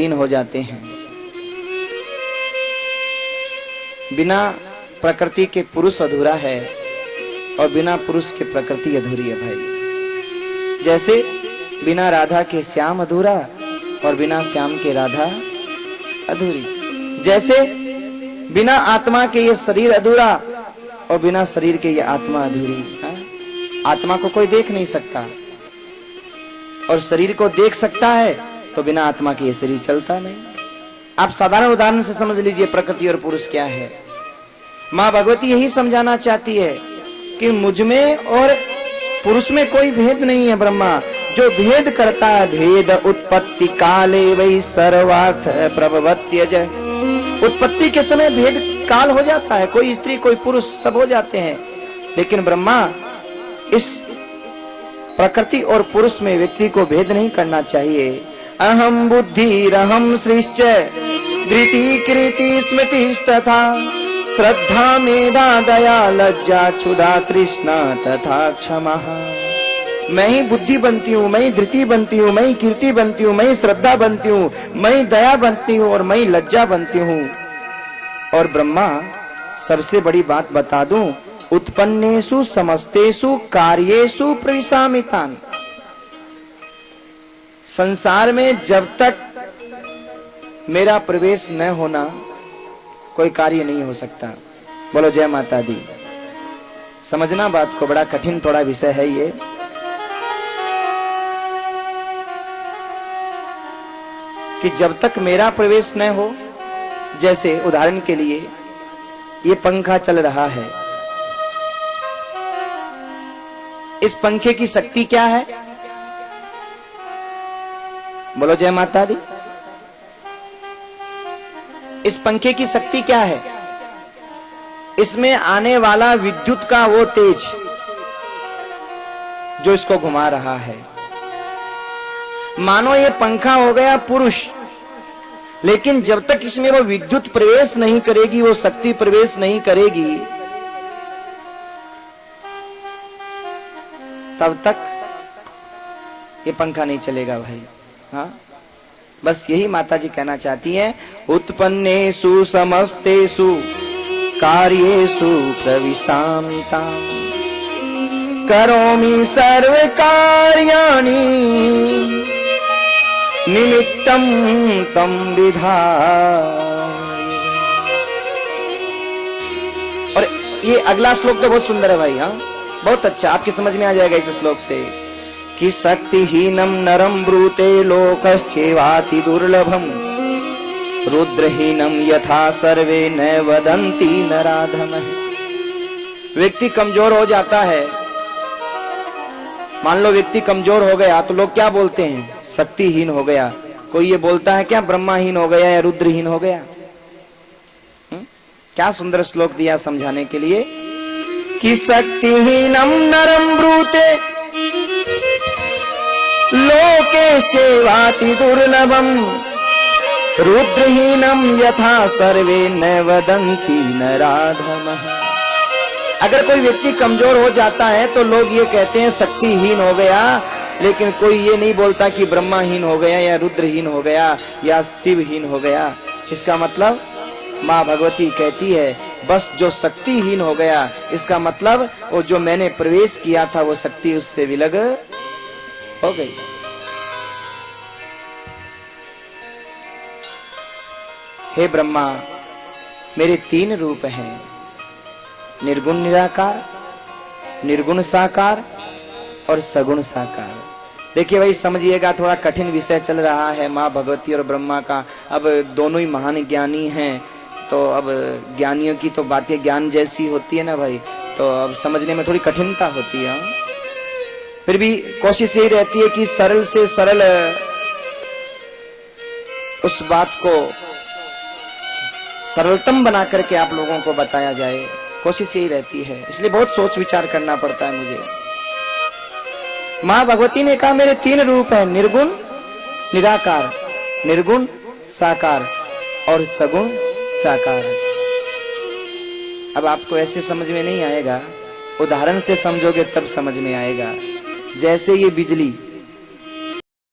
लीन हो जाते हैं। बिना प्रकृति के पुरुष अधूरा है और बिना पुरुष के प्रकृति अधूरी है भाई। जैसे बिना राधा के श्याम अधूरा और बिना श्याम के राधा अधूरी। जैसे बिना आत्मा के ये शरीर अधूरा और बिना शरीर के ये आत्मा अधूरी। आत्मा को कोई देख नहीं सकता और शरीर को देख सकता है, तो बिना आत्मा के ये शरीर चलता नहीं। आप साधारण उदाहरण से समझ लीजिए प्रकृति और पुरुष क्या है। मां भगवती यही समझाना चाहती है कि मुझ में और पुरुष में कोई भेद नहीं है। ब्रह्मा जो भेद करता है, भेद उत्पत्ति काले वही सर्वार्थ प्रभवत्यज। उत्पत्ति के समय भेद काल हो जाता है, कोई स्त्री कोई पुरुष सब हो जाते हैं, लेकिन ब्रह्मा इस प्रकृति और पुरुष में व्यक्ति को भेद नहीं करना चाहिए। अहम बुद्धि रहम सृष्ट धृति कृति स्मृतिस्तथा श्रद्धा मेधा दया लज्जा क्षुधा तृष्णा तथा क्षमा। मैं ही बुद्धि बनती हूँ, मैं ही धृति बनती हूँ, मैं ही कीर्ति बनती हूँ, मैं ही श्रद्धा बनती हूँ, मैं ही दया बनती हूँ और मैं ही लज्जा बनती हूँ। और ब्रह्मा सबसे बड़ी बात बता दूं, उत्पन्नेषु समस्तेषु कार्येषु प्रविशामितान्। संसार में जब तक मेरा प्रवेश न होना कोई कार्य नहीं हो सकता। बोलो जय माता दी। समझना बात को, बड़ा कठिन थोड़ा विषय है ये। कि जब तक मेरा प्रवेश न हो, जैसे उदाहरण के लिए ये पंखा चल रहा है, इस पंखे की शक्ति क्या है? बोलो जय माता दी। इस पंखे की शक्ति क्या है? इसमें आने वाला विद्युत का वो तेज जो इसको घुमा रहा है। मानो ये पंखा हो गया पुरुष, लेकिन जब तक इसमें वो विद्युत प्रवेश नहीं करेगी, वो शक्ति प्रवेश नहीं करेगी, तब तक ये पंखा नहीं चलेगा भाई। हाँ, बस यही माता जी कहना चाहती हैं। उत्पन्नेषु समस्तेषु कार्येषु प्रविशामिताम् करोमि सर्व कार्याणि निमित्तं तं विधाय। और ये अगला श्लोक तो बहुत सुंदर है भाई। हाँ, बहुत अच्छा, आपकी समझ में आ जाएगा इस श्लोक से कि शक्तिहीनम नरम ब्रूते लोकश्चेवाति दुर्लभम रुद्रहीनम यथा सर्वे न वदन्ति नराधमः। व्यक्ति कमजोर हो जाता है, मान लो व्यक्ति कमजोर हो गया तो लोग क्या बोलते हैं? शक्तिहीन हो गया। कोई ये बोलता है क्या ब्रह्माहीन हो गया या रुद्रहीन हो गया? क्या सुंदर श्लोक दिया समझाने के लिए कि शक्तिहीनम नरम ब्रूते लोकेश्चेवाति दुर्लभम रुद्रहीनम यथा सर्वे न वदन्ति नराधमः। अगर कोई व्यक्ति कमजोर हो जाता है तो लोग ये कहते हैं शक्तिहीन हो गया, लेकिन कोई ये नहीं बोलता कि ब्रह्माहीन हो गया या रुद्रहीन हो गया या शिवहीन हो गया। इसका मतलब माँ भगवती कहती है बस जो शक्तिहीन हो गया, इसका मतलब वो जो मैंने प्रवेश किया था वो शक्ति उससे विलग हो गई। हे ब्रह्मा, मेरे 3 रूप हैं, निर्गुण निराकार, निर्गुण साकार और सगुण साकार। देखिए भाई समझिएगा, थोड़ा कठिन विषय चल रहा है माँ भगवती और ब्रह्मा का। अब दोनों ही महान ज्ञानी हैं, तो अब ज्ञानियों की तो बातें ज्ञान जैसी होती है ना भाई, तो अब समझने में थोड़ी कठिनता होती है। फिर भी कोशिश यही रहती है कि सरल से सरल उस बात को सरलतम बना करके आप लोगों को बताया जाए, कोशिश यही रहती है। इसलिए बहुत सोच विचार करना पड़ता है मुझे। माँ भगवती ने कहा मेरे 3 रूप हैं, निर्गुण निराकार, निर्गुण साकार और सगुण साकार। अब आपको ऐसे समझ में नहीं आएगा, उदाहरण से समझोगे तब समझ में आएगा। जैसे ये बिजली